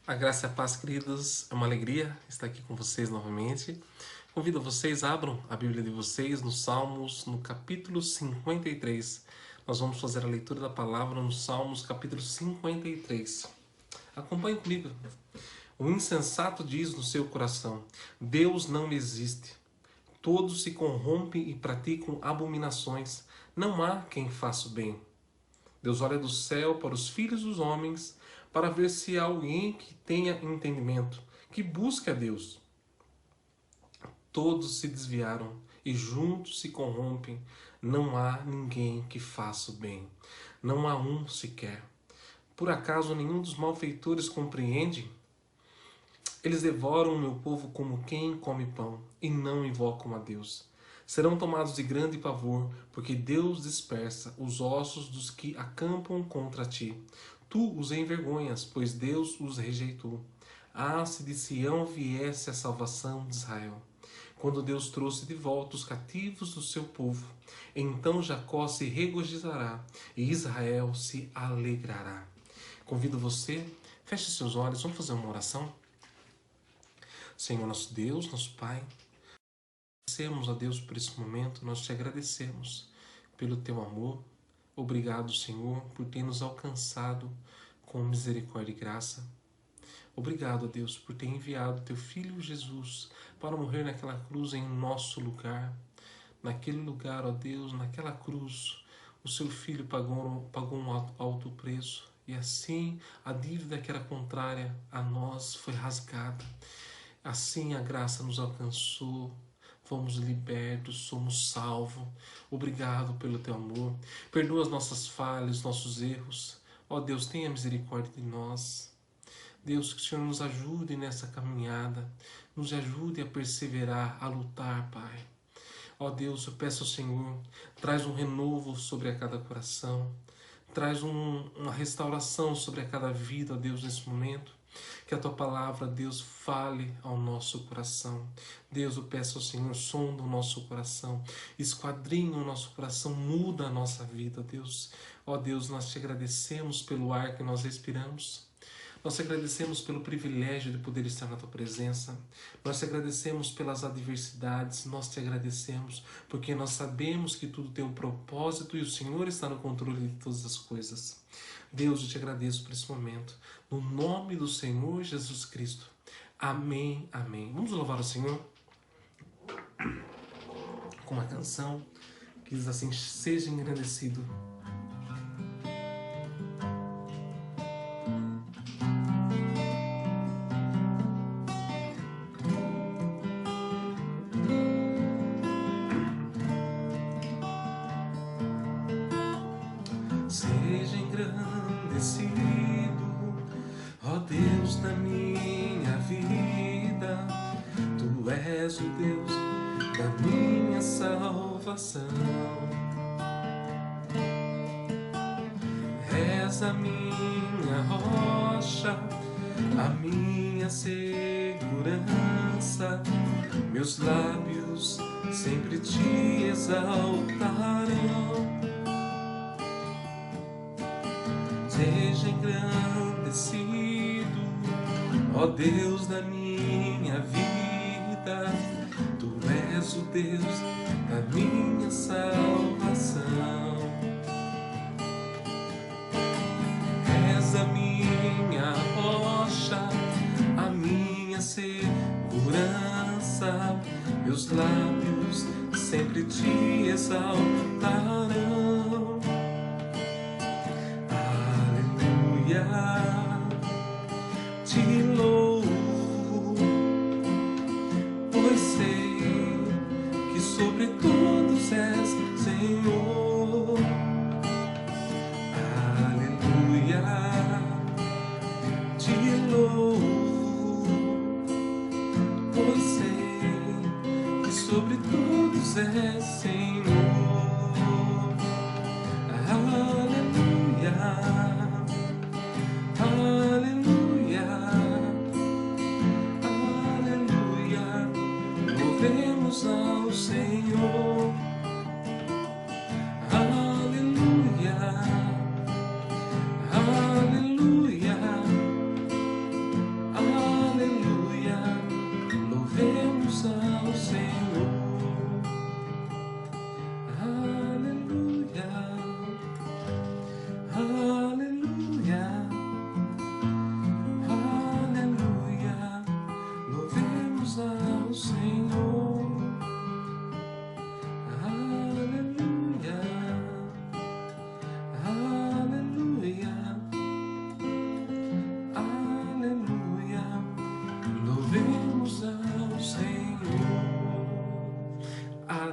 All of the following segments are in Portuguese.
A graça e a paz, queridos, é uma alegria estar aqui com vocês novamente. Convido vocês, abram a Bíblia de vocês no Salmos, no capítulo 53. Nós vamos fazer a leitura da palavra no Salmos, capítulo 53. Acompanhe comigo. O insensato diz no seu coração: Deus não existe. Todos se corrompem e praticam abominações. Não há quem faça o bem. Deus olha do céu para os filhos dos homens, para ver se há alguém que tenha entendimento, que busque a Deus. Todos se desviaram e juntos se corrompem. Não há ninguém que faça o bem. Não há um sequer. Por acaso nenhum dos malfeitores compreende? Eles devoram o meu povo como quem come pão e não invocam a Deus. Serão tomados de grande pavor, porque Deus dispersa os ossos dos que acampam contra ti. Tu os envergonhas, pois Deus os rejeitou. Ah, se de Sião viesse a salvação de Israel! Quando Deus trouxe de volta os cativos do seu povo, então Jacó se regozijará e Israel se alegrará. Convido você, feche seus olhos, vamos fazer uma oração? Senhor nosso Deus, nosso Pai, agradecemos a Deus por esse momento, nós te agradecemos pelo teu amor. Obrigado, Senhor, por ter nos alcançado com misericórdia e graça. Obrigado, Deus, por ter enviado teu Filho Jesus para morrer naquela cruz em nosso lugar. Naquele lugar, ó Deus, naquela cruz, o seu Filho pagou um alto preço. E assim a dívida que era contrária a nós foi rasgada. Assim a graça nos alcançou, fomos libertos, somos salvos. Obrigado pelo teu amor. Perdoa as nossas falhas, nossos erros. Ó Deus, tenha misericórdia de nós. Deus, que o Senhor nos ajude nessa caminhada, nos ajude a perseverar, a lutar, Pai. Ó Deus, eu peço ao Senhor, traz um renovo sobre a cada coração, traz uma restauração sobre a cada vida, ó Deus, nesse momento. Que a Tua palavra, Deus, fale ao nosso coração. Deus, eu peço ao Senhor, sonda o nosso coração, esquadrinha o nosso coração, muda a nossa vida, Deus. Ó Deus, nós te agradecemos pelo ar que nós respiramos. Nós te agradecemos pelo privilégio de poder estar na Tua presença. Nós te agradecemos pelas adversidades. Nós te agradecemos porque nós sabemos que tudo tem um propósito e o Senhor está no controle de todas as coisas. Deus, eu te agradeço por esse momento. No nome do Senhor Jesus Cristo. Amém, amém. Vamos louvar o Senhor com uma canção que diz assim: seja engrandecido. Seja engrandecido, ó Deus, na minha vida. Tu és o Deus da minha salvação. És a minha rocha, a minha segurança. Meus lábios sempre te exaltarão. Seja engrandecido, ó Deus da minha vida. Tu és o Deus da minha salvação. És a minha rocha, a minha segurança. Meus lábios sempre te exaltarão. Te louvo, pois sei que sobre todos és Senhor. Aleluia, te louvo, pois sei que sobre todos és Senhor. Aleluia. Aleluia, aleluia, louvemos ao Senhor. Aleluia, aleluia,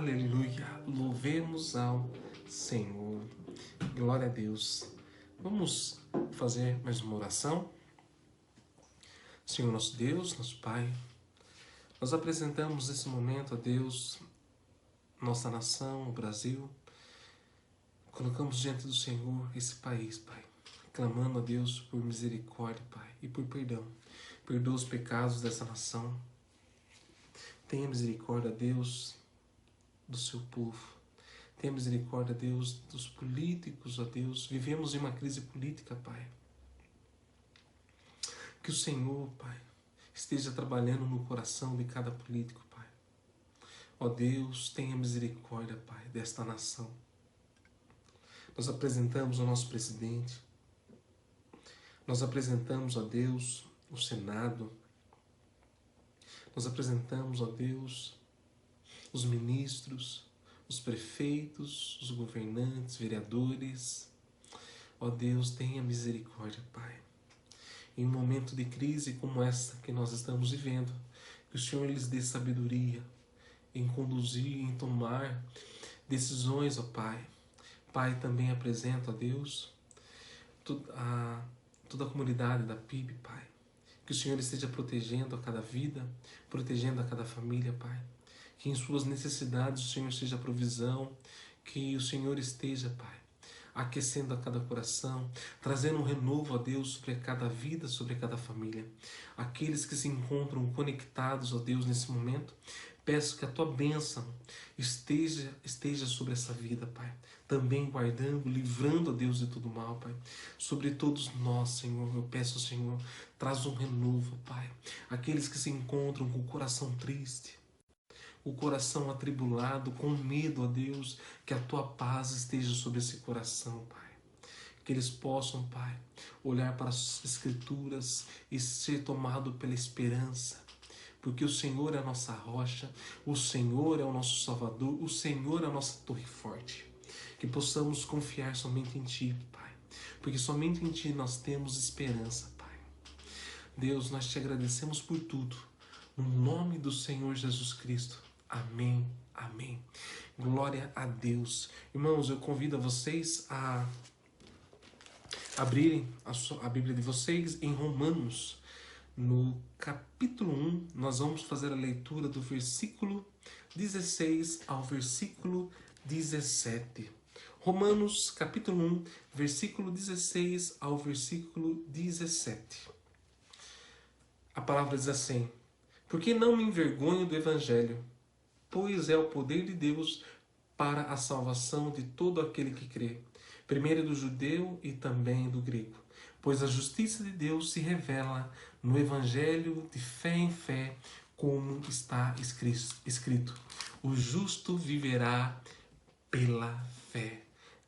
Aleluia. Louvemos ao Senhor. Glória a Deus. Vamos fazer mais uma oração. Senhor nosso Deus, nosso Pai, nós apresentamos nesse momento a Deus, nossa nação, o Brasil. Colocamos diante do Senhor esse país, Pai, clamando a Deus por misericórdia, Pai, e por perdão. Perdoa os pecados dessa nação. Tenha misericórdia, Deus, do seu povo. Tenha misericórdia, Deus, dos políticos, ó Deus. Vivemos em uma crise política, Pai. Que o Senhor, Pai, esteja trabalhando no coração de cada político, Pai. Ó Deus, tenha misericórdia, Pai, desta nação. Nós apresentamos o nosso presidente. Nós apresentamos, ó Deus, o Senado. Nós apresentamos, ó Deus, os ministros, os prefeitos, os governantes, vereadores. Ó Deus, tenha misericórdia, Pai. Em um momento de crise como essa que nós estamos vivendo, que o Senhor lhes dê sabedoria em conduzir, em tomar decisões, ó Pai. Pai, também apresento a Deus toda a comunidade da PIB, Pai. Que o Senhor esteja protegendo a cada vida, protegendo a cada família, Pai. Que em suas necessidades o Senhor seja provisão, que o Senhor esteja, Pai, aquecendo a cada coração, trazendo um renovo a Deus sobre cada vida, sobre cada família. Aqueles que se encontram conectados, ó Deus, nesse momento, peço que a Tua bênção esteja sobre essa vida, Pai. Também guardando, livrando, ó Deus, de todo mal, Pai. Sobre todos nós, Senhor, eu peço, Senhor, traz um renovo, Pai. Aqueles que se encontram com o coração triste, o coração atribulado, com medo, ó Deus, que a Tua paz esteja sobre esse coração, Pai. Que eles possam, Pai, olhar para as Escrituras e ser tomado pela esperança. Porque o Senhor é a nossa rocha, o Senhor é o nosso Salvador, o Senhor é a nossa torre forte. Que possamos confiar somente em Ti, Pai. Porque somente em Ti nós temos esperança, Pai. Deus, nós Te agradecemos por tudo. No nome do Senhor Jesus Cristo. Amém, amém. Glória a Deus. Irmãos, eu convido a vocês a abrirem a Bíblia de vocês em Romanos. No capítulo 1, nós vamos fazer a leitura do versículo 16 ao versículo 17. Romanos, capítulo 1, versículo 16 ao versículo 17. A palavra diz assim: porque não me envergonho do Evangelho, pois é o poder de Deus para a salvação de todo aquele que crê, primeiro do judeu e também do grego. Pois a justiça de Deus se revela no Evangelho de fé em fé, como está escrito: o justo viverá pela fé.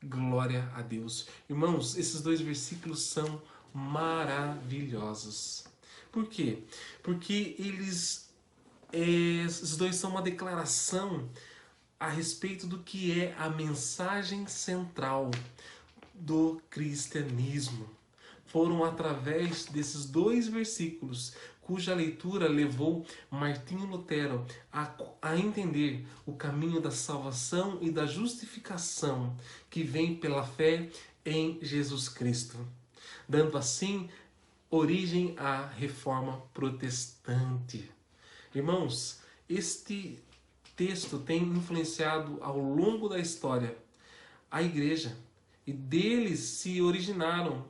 Glória a Deus. Irmãos, esses dois versículos são maravilhosos. Por quê? Porque esses dois são uma declaração a respeito do que é a mensagem central do cristianismo. Foram através desses dois versículos, cuja leitura levou Martinho Lutero a entender o caminho da salvação e da justificação que vem pela fé em Jesus Cristo, dando assim origem à Reforma Protestante. Irmãos, este texto tem influenciado ao longo da história a igreja, e deles se originaram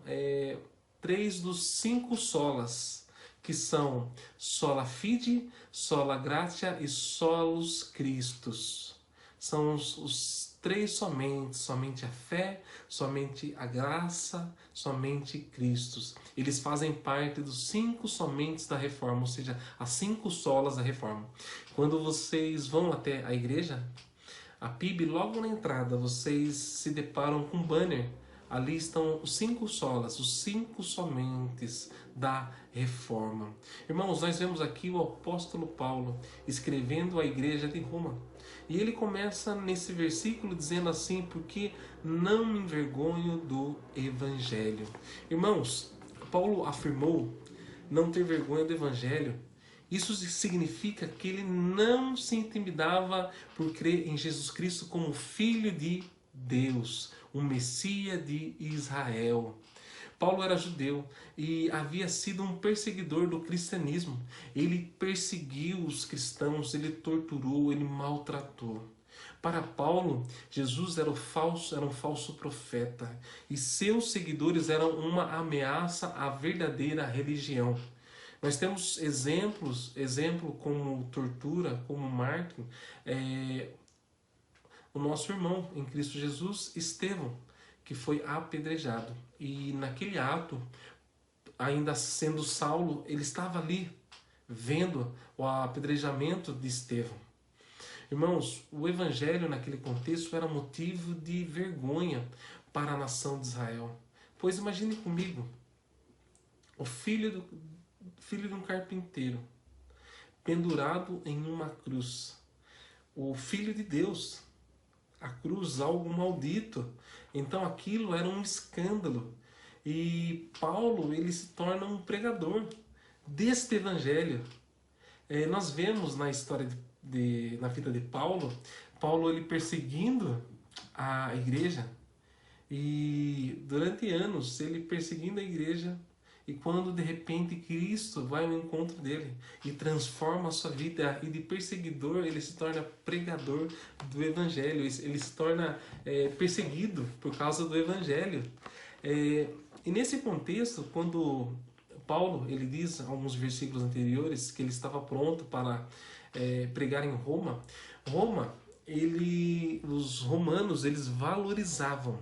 3 dos 5 solas, que são sola fide, sola gratia e solus Christus. São os 3 somente a fé, somente a graça, somente Cristo. Eles fazem parte dos 5 somentes da Reforma, ou seja, as 5 solas da Reforma. Quando vocês vão até a igreja, a PIB, logo na entrada, vocês se deparam com um banner. Ali estão os 5 solas, os 5 somentes da Reforma. Irmãos, nós vemos aqui o apóstolo Paulo escrevendo à igreja de Roma. E ele começa nesse versículo dizendo assim: porque não me envergonho do Evangelho. Irmãos, Paulo afirmou não ter vergonha do Evangelho Isso significa que ele não se intimidava por crer em Jesus Cristo como Filho de Deus, o Messias de Israel. Paulo era judeu e havia sido um perseguidor do cristianismo. Ele perseguiu os cristãos, ele torturou, ele maltratou. Para Paulo, Jesus era um falso profeta e seus seguidores eram uma ameaça à verdadeira religião. Nós temos exemplo como tortura, como mártir, o nosso irmão em Cristo Jesus, Estevão, que foi apedrejado. E naquele ato, ainda sendo Saulo, ele estava ali vendo o apedrejamento de Estevão. Irmãos, o evangelho naquele contexto era motivo de vergonha para a nação de Israel. Pois imagine comigo, o filho de um carpinteiro, pendurado em uma cruz. O Filho de Deus, a cruz, algo maldito. Então aquilo era um escândalo. E Paulo, ele se torna um pregador deste evangelho. Nós vemos na história na vida de Paulo, ele perseguindo a igreja. E durante anos, ele perseguindo a igreja. E quando de repente Cristo vai ao encontro dele e transforma a sua vida, e de perseguidor ele se torna pregador do evangelho, ele se torna perseguido por causa do evangelho. E nesse contexto, quando Paulo ele diz, alguns versículos anteriores, que ele estava pronto para pregar em Roma, os romanos eles valorizavam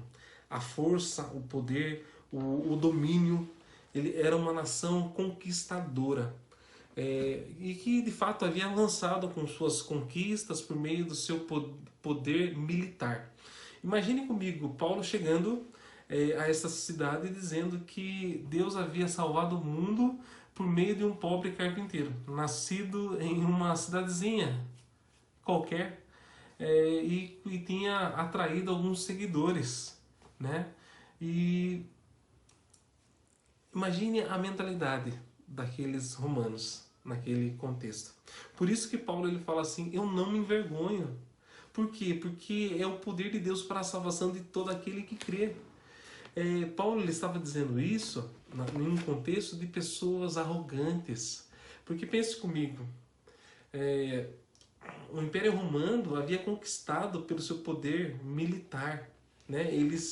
a força, o poder, o domínio. Ele era uma nação conquistadora e que de fato havia avançado com suas conquistas por meio do seu poder militar. Imagine comigo Paulo chegando a essa cidade dizendo que Deus havia salvado o mundo por meio de um pobre carpinteiro, nascido em uma cidadezinha qualquer e tinha atraído alguns seguidores, né? E imagine a mentalidade daqueles romanos naquele contexto. Por isso que Paulo ele fala assim, eu não me envergonho. Por quê? Porque é o poder de Deus para a salvação de todo aquele que crê. Paulo ele estava dizendo isso em um contexto de pessoas arrogantes. Porque pense comigo, o Império Romano havia conquistado pelo seu poder militar, né? Eles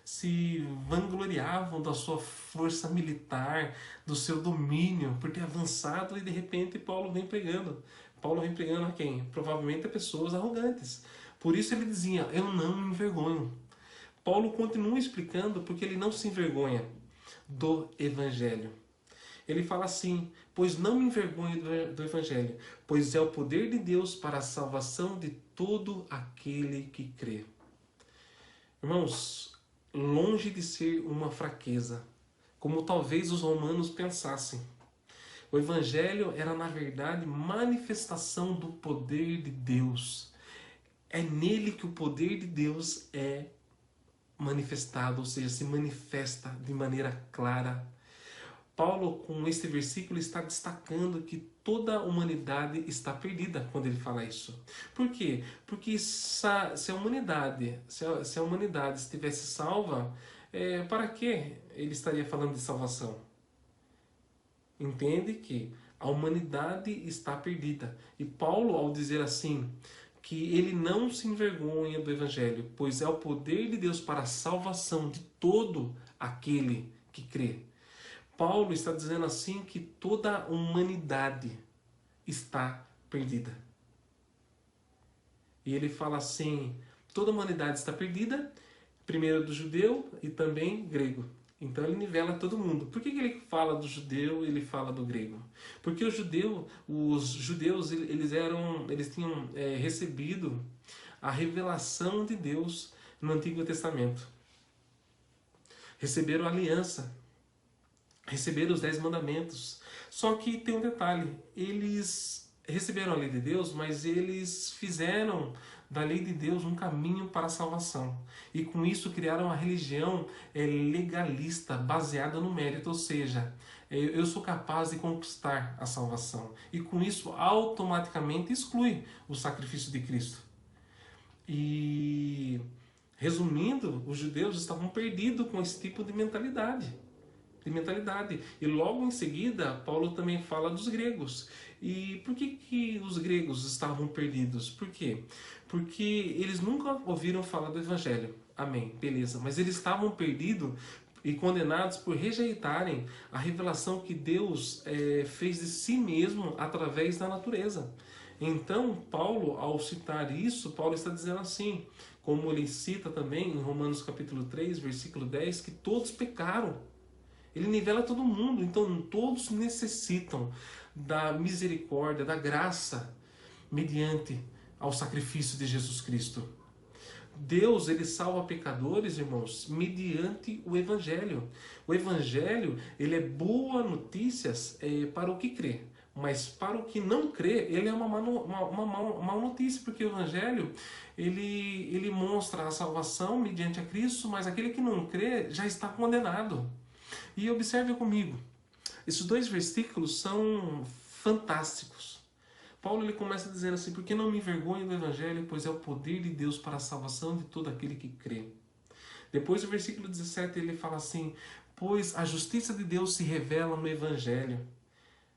se vangloriavam da sua força militar, do seu domínio, por ter avançado, e de repente Paulo vem pregando. Paulo vem pregando a quem? Provavelmente a pessoas arrogantes. Por isso ele dizia, eu não me envergonho. Paulo continua explicando porque ele não se envergonha do Evangelho. Ele fala assim, pois não me envergonho do Evangelho, pois é o poder de Deus para a salvação de todo aquele que crê. Irmãos, longe de ser uma fraqueza, como talvez os romanos pensassem. O Evangelho era, na verdade, manifestação do poder de Deus. É nele que o poder de Deus é manifestado, ou seja, se manifesta de maneira clara. Paulo, com este versículo, está destacando que toda a humanidade está perdida quando ele fala isso. Por quê? Porque se a humanidade estivesse salva, para que ele estaria falando de salvação? Entende que a humanidade está perdida. E Paulo, ao dizer assim, que ele não se envergonha do Evangelho, pois é o poder de Deus para a salvação de todo aquele que crê. Paulo está dizendo assim que toda a humanidade está perdida. E ele fala assim, toda a humanidade está perdida, primeiro do judeu e também grego. Então ele nivela todo mundo. Por que ele fala do judeu e ele fala do grego? Porque os judeus eles tinham recebido a revelação de Deus no Antigo Testamento. Receberam a aliança. Receberam os 10 mandamentos. Só que tem um detalhe, eles receberam a lei de Deus, mas eles fizeram da lei de Deus um caminho para a salvação. E com isso criaram uma religião legalista, baseada no mérito, ou seja, eu sou capaz de conquistar a salvação. E com isso, automaticamente exclui o sacrifício de Cristo. E, resumindo, os judeus estavam perdidos com esse tipo de mentalidade. E logo em seguida, Paulo também fala dos gregos. E por que os gregos estavam perdidos? Por quê? Porque eles nunca ouviram falar do Evangelho. Amém, beleza. Mas eles estavam perdidos e condenados por rejeitarem a revelação que Deus fez de si mesmo através da natureza. Então, Paulo, ao citar isso, Paulo está dizendo assim, como ele cita também em Romanos capítulo 3, versículo 10, que todos pecaram. Ele nivela todo mundo, então todos necessitam da misericórdia, da graça, mediante ao sacrifício de Jesus Cristo. Deus, ele salva pecadores, irmãos, mediante o Evangelho. O Evangelho, ele é boa notícias para o que crê. Mas para o que não crê, ele é uma má notícia, porque o Evangelho, ele mostra a salvação mediante a Cristo, mas aquele que não crê já está condenado. E observe comigo, esses dois versículos são fantásticos. Paulo ele começa dizendo assim, porque não me envergonho do Evangelho, pois é o poder de Deus para a salvação de todo aquele que crê. Depois o versículo 17 ele fala assim, pois a justiça de Deus se revela no Evangelho,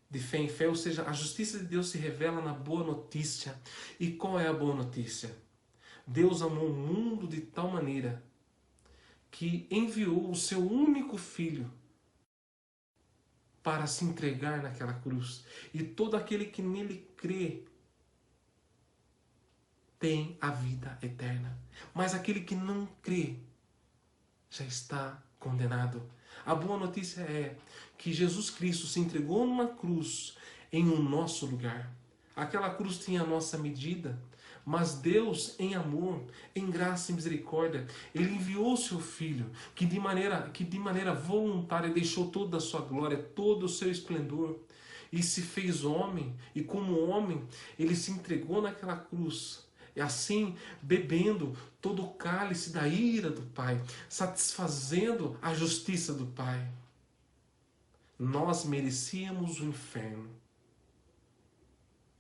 de fé em fé, ou seja, a justiça de Deus se revela na boa notícia. E qual é a boa notícia? Deus amou o mundo de tal maneira que enviou o seu único filho para se entregar naquela cruz. E todo aquele que nele crê tem a vida eterna. Mas aquele que não crê já está condenado. A boa notícia é que Jesus Cristo se entregou numa cruz em um nosso lugar. Aquela cruz tinha a nossa medida, mas Deus, em amor, em graça e misericórdia, Ele enviou o seu Filho, que de maneira voluntária deixou toda a sua glória, todo o seu esplendor, e se fez homem, e como homem, Ele se entregou naquela cruz, e assim, bebendo todo o cálice da ira do Pai, satisfazendo a justiça do Pai. Nós merecíamos o inferno,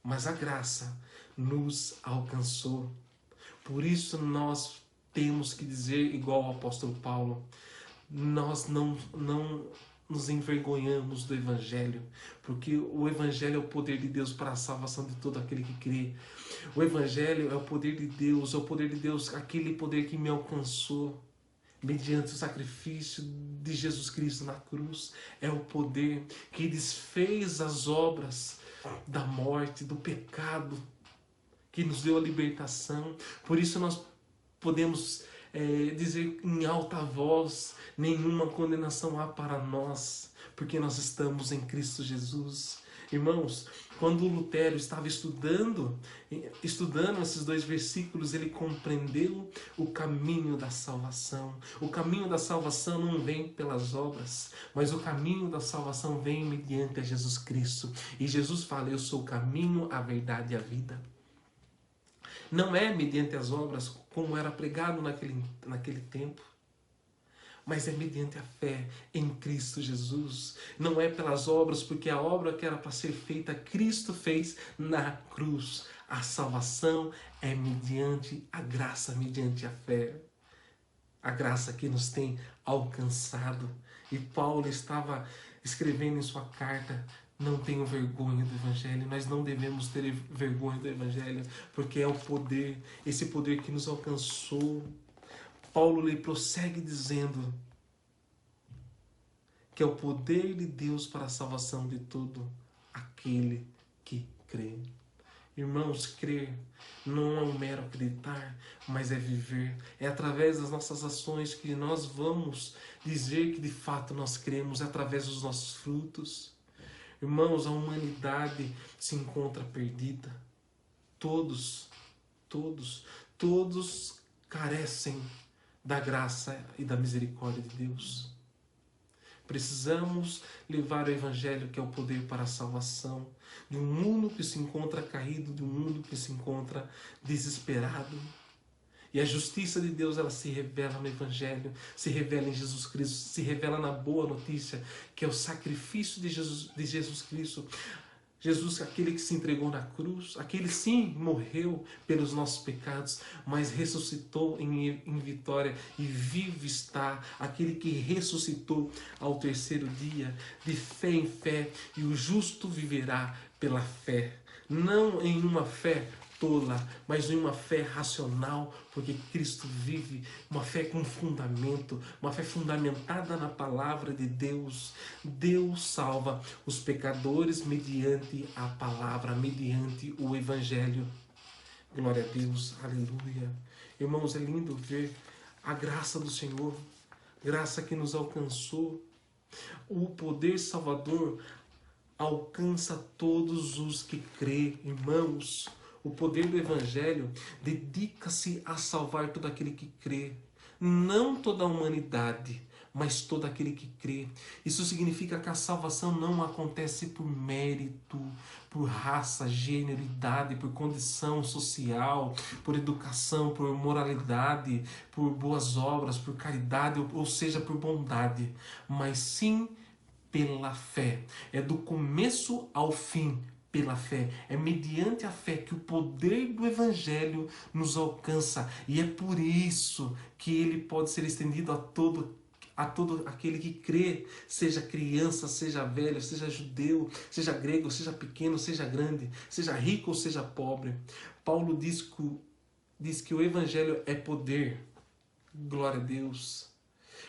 mas a graça nos alcançou. Por isso nós temos que dizer, igual ao apóstolo Paulo, nós não nos envergonhamos do Evangelho, porque o Evangelho é o poder de Deus para a salvação de todo aquele que crê. O Evangelho é o poder de Deus, aquele poder que me alcançou mediante o sacrifício de Jesus Cristo na cruz. É o poder que desfez as obras da morte, do pecado, que nos deu a libertação. Por isso nós podemos dizer em alta voz, nenhuma condenação há para nós, porque nós estamos em Cristo Jesus. Irmãos, quando Lutero estava estudando esses dois versículos, ele compreendeu o caminho da salvação. O caminho da salvação não vem pelas obras, mas o caminho da salvação vem mediante a Jesus Cristo. E Jesus fala, eu sou o caminho, a verdade e a vida. Não é mediante as obras, como era pregado naquele tempo, mas é mediante a fé em Cristo Jesus. Não é pelas obras, porque a obra que era para ser feita, Cristo fez na cruz. A salvação é mediante a graça, mediante a fé. A graça que nos tem alcançado. E Paulo estava escrevendo em sua carta, não tenham vergonha do Evangelho. Nós não devemos ter vergonha do Evangelho, porque é o poder, esse poder que nos alcançou. Paulo lhe prossegue dizendo que é o poder de Deus para a salvação de todo aquele que crê. Irmãos, crer não é um mero acreditar, mas é viver. É através das nossas ações que nós vamos dizer que de fato nós cremos, é através dos nossos frutos. Irmãos, a humanidade se encontra perdida. Todos carecem da graça e da misericórdia de Deus. Precisamos levar o Evangelho, que é o poder para a salvação, de um mundo que se encontra caído, de um mundo que se encontra desesperado. E a justiça de Deus, ela se revela no Evangelho, se revela em Jesus Cristo, se revela na boa notícia, que é o sacrifício de Jesus Cristo. Jesus, aquele que se entregou na cruz, aquele sim morreu pelos nossos pecados, mas ressuscitou em vitória e vivo está, aquele que ressuscitou ao terceiro dia, de fé em fé, e o justo viverá pela fé, não em uma fé tola, mas em uma fé racional, porque Cristo vive, uma fé com fundamento, uma fé fundamentada na palavra de Deus. Deus salva os pecadores mediante a palavra, mediante o Evangelho. Glória a Deus, aleluia. Irmãos, é lindo ver a graça do Senhor, graça que nos alcançou. O poder salvador alcança todos os que crê, irmãos. O poder do Evangelho dedica-se a salvar todo aquele que crê. Não toda a humanidade, mas todo aquele que crê. Isso significa que a salvação não acontece por mérito, por raça, gênero, idade, por condição social, por educação, por moralidade, por boas obras, por caridade, ou seja, por bondade, mas sim pela fé. É do começo ao fim pela fé. É mediante a fé que o poder do Evangelho nos alcança. E é por isso que ele pode ser estendido a todo aquele que crê, seja criança, seja velho, seja judeu, seja grego, seja pequeno, seja grande, seja rico ou seja pobre. Paulo diz que o Evangelho é poder. Glória a Deus.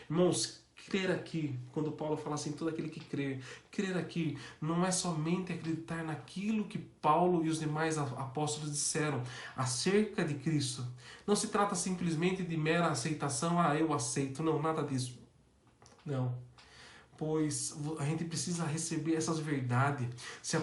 Irmãos, crer aqui, quando Paulo fala assim, todo aquele que crer aqui não é somente acreditar naquilo que Paulo e os demais apóstolos disseram acerca de Cristo. Não se trata simplesmente de mera aceitação, eu aceito, não, nada disso. Não. Pois a gente precisa receber essas verdades, se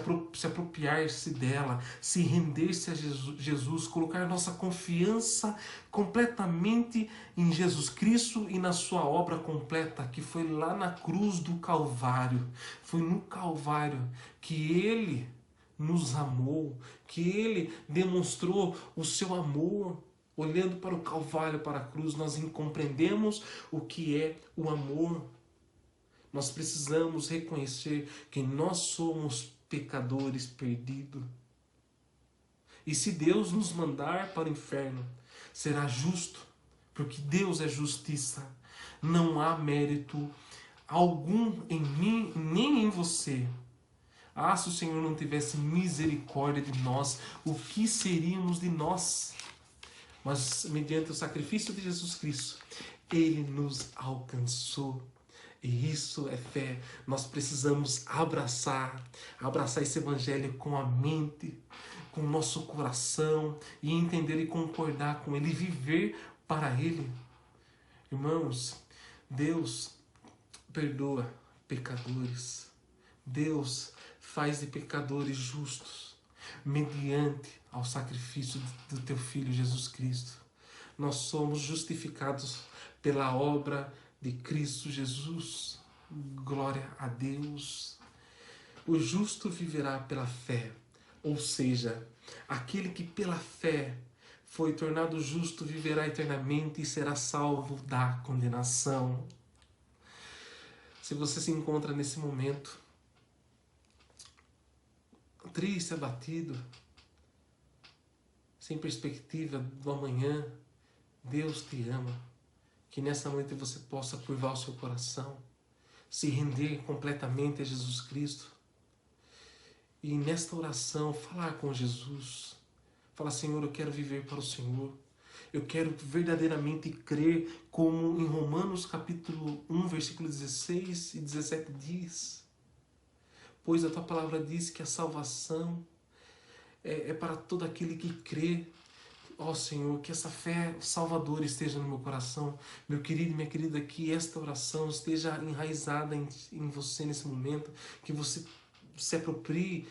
apropriar-se dela, se render-se a Jesus, colocar nossa confiança completamente em Jesus Cristo e na sua obra completa, que foi lá na cruz do Calvário. Foi no Calvário que Ele nos amou, que Ele demonstrou o seu amor. Olhando para o Calvário, para a cruz, nós compreendemos o que é o amor. Nós precisamos reconhecer que nós somos pecadores perdidos. E se Deus nos mandar para o inferno, será justo, porque Deus é justiça. Não há mérito algum em mim, nem em você. Se o Senhor não tivesse misericórdia de nós, o que seríamos de nós? Mas mediante o sacrifício de Jesus Cristo, Ele nos alcançou. E isso é fé. Nós precisamos abraçar esse Evangelho com a mente, com o nosso coração, e entender e concordar com Ele, e viver para Ele. Irmãos, Deus perdoa pecadores. Deus faz de pecadores justos, mediante ao sacrifício do teu Filho Jesus Cristo. Nós somos justificados pela obra de Cristo Jesus. Glória a Deus. O justo viverá pela fé, ou seja, aquele que pela fé foi tornado justo viverá eternamente e será salvo da condenação. Se você se encontra nesse momento triste, abatido, sem perspectiva do amanhã, Deus te ama. Que nessa noite você possa curvar o seu coração, se render completamente a Jesus Cristo. E nesta oração, falar com Jesus. Falar, Senhor, eu quero viver para o Senhor. Eu quero verdadeiramente crer, como em Romanos capítulo 1, versículo 16 e 17 diz. Pois a tua palavra diz que a salvação é para todo aquele que crê. Senhor, que essa fé salvadora esteja no meu coração. Meu querido e minha querida, que esta oração esteja enraizada em você nesse momento. Que você se aproprie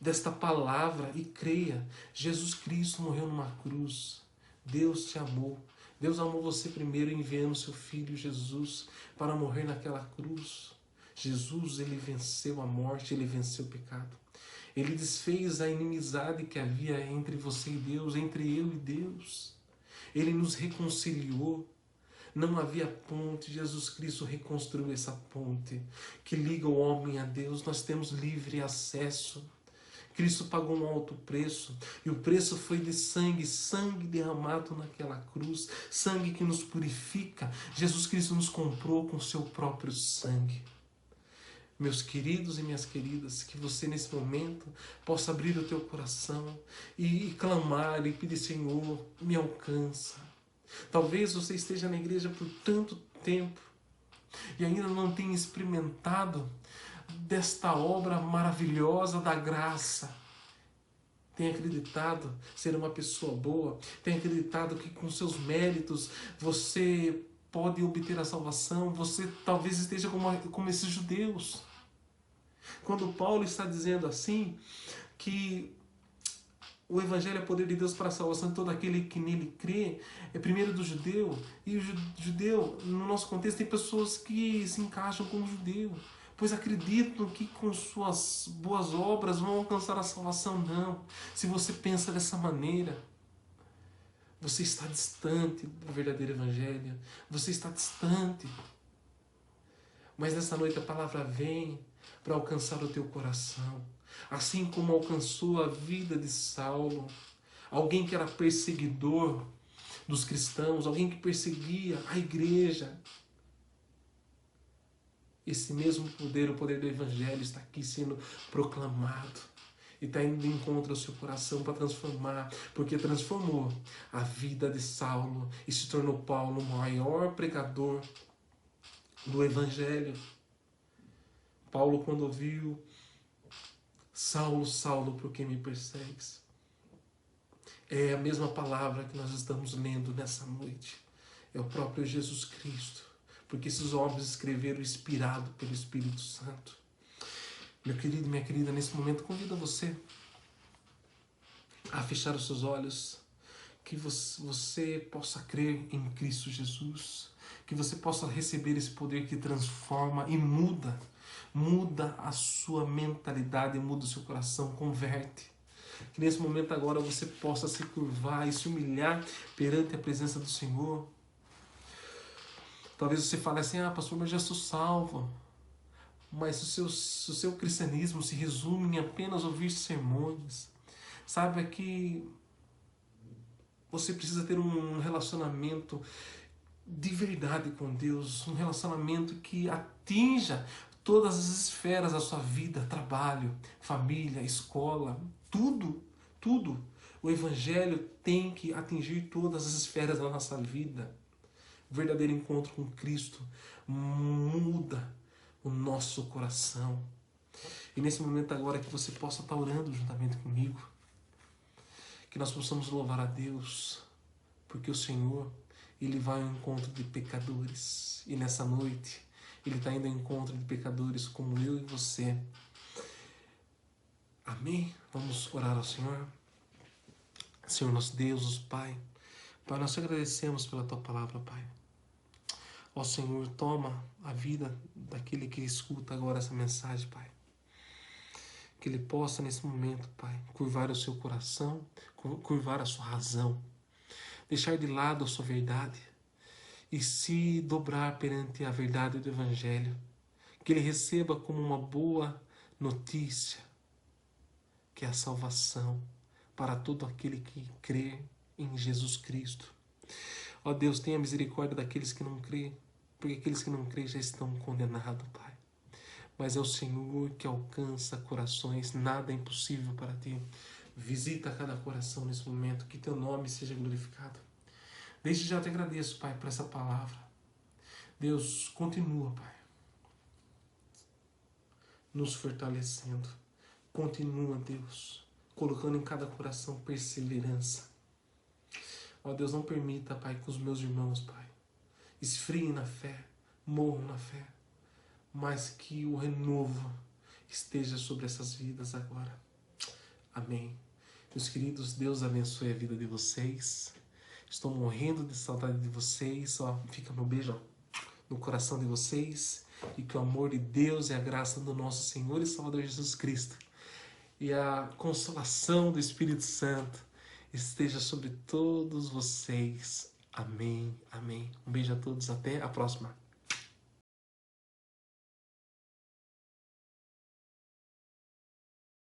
desta palavra e creia. Jesus Cristo morreu numa cruz. Deus te amou. Deus amou você primeiro, enviando seu Filho Jesus para morrer naquela cruz. Jesus, ele venceu a morte, ele venceu o pecado. Ele desfez a inimizade que havia entre você e Deus, entre eu e Deus. Ele nos reconciliou. Não havia ponte, Jesus Cristo reconstruiu essa ponte que liga o homem a Deus. Nós temos livre acesso. Cristo pagou um alto preço, e o preço foi de sangue, sangue derramado naquela cruz, sangue que nos purifica. Jesus Cristo nos comprou com seu próprio sangue. Meus queridos e minhas queridas, que você nesse momento possa abrir o teu coração e clamar e pedir: Senhor, me alcança. Talvez você esteja na igreja por tanto tempo e ainda não tenha experimentado desta obra maravilhosa da graça. Tem acreditado ser uma pessoa boa, tem acreditado que com seus méritos você pode obter a salvação. Você talvez esteja como esses judeus. Quando Paulo está dizendo assim, que o Evangelho é poder de Deus para a salvação de todo aquele que nele crê, é primeiro do judeu. E o judeu, no nosso contexto, tem pessoas que se encaixam como judeu, pois acreditam que com suas boas obras vão alcançar a salvação. Não. Se você pensa dessa maneira, você está distante do verdadeiro Evangelho. Você está distante. Mas nessa noite a palavra vem para alcançar o teu coração. Assim como alcançou a vida de Saulo, alguém que era perseguidor dos cristãos, alguém que perseguia a igreja. Esse mesmo poder, o poder do Evangelho, está aqui sendo proclamado e está indo de encontro ao seu coração para transformar, porque transformou a vida de Saulo e se tornou Paulo o maior pregador do Evangelho. Paulo, quando ouviu: Saulo, Saulo, por que me persegues? É a mesma palavra que nós estamos lendo nessa noite. É o próprio Jesus Cristo, porque esses homens escreveram inspirado pelo Espírito Santo. Meu querido e minha querida, nesse momento convido você a fechar os seus olhos, que você possa crer em Cristo Jesus, que você possa receber esse poder que transforma e muda a sua mentalidade, muda o seu coração, converte. Que nesse momento agora você possa se curvar e se humilhar perante a presença do Senhor. Talvez você fale assim: pastor, mas já sou salvo. Mas se o seu cristianismo se resume em apenas ouvir sermões, saiba que você precisa ter um relacionamento de verdade com Deus, um relacionamento que atinja todas as esferas da sua vida, trabalho, família, escola, tudo. O Evangelho tem que atingir todas as esferas da nossa vida. O verdadeiro encontro com Cristo muda o nosso coração. E nesse momento agora que você possa estar orando juntamente comigo, que nós possamos louvar a Deus, porque o Senhor, Ele vai ao encontro de pecadores. E nessa noite Ele está indo ao encontro de pecadores como eu e você. Amém? Vamos orar ao Senhor. Senhor nosso Deus, Pai, nós te agradecemos pela Tua palavra, Pai. Ó Senhor, toma a vida daquele que escuta agora essa mensagem, Pai. Que ele possa nesse momento, Pai, curvar o seu coração, curvar a sua razão, deixar de lado a sua verdade e se dobrar perante a verdade do Evangelho. Que ele receba como uma boa notícia, que é a salvação para todo aquele que crê em Jesus Cristo. Ó Deus, tenha misericórdia daqueles que não crêem, porque aqueles que não crêem já estão condenados, Pai. Mas é o Senhor que alcança corações, nada é impossível para Ti. Visita cada coração nesse momento, que Teu nome seja glorificado. Desde já te agradeço, Pai, por essa palavra. Deus, continua, Pai, nos fortalecendo. Continua, Deus, colocando em cada coração perseverança. Ó Deus, não permita, Pai, que os meus irmãos, Pai, esfriem na fé, morram na fé, mas que o renovo esteja sobre essas vidas agora. Amém. Meus queridos, Deus abençoe a vida de vocês. Estou morrendo de saudade de vocês. Ó, fica meu beijo, ó, no coração de vocês. E que o amor de Deus e a graça do nosso Senhor e Salvador Jesus Cristo e a consolação do Espírito Santo esteja sobre todos vocês. Amém, amém. Um beijo a todos, até a próxima.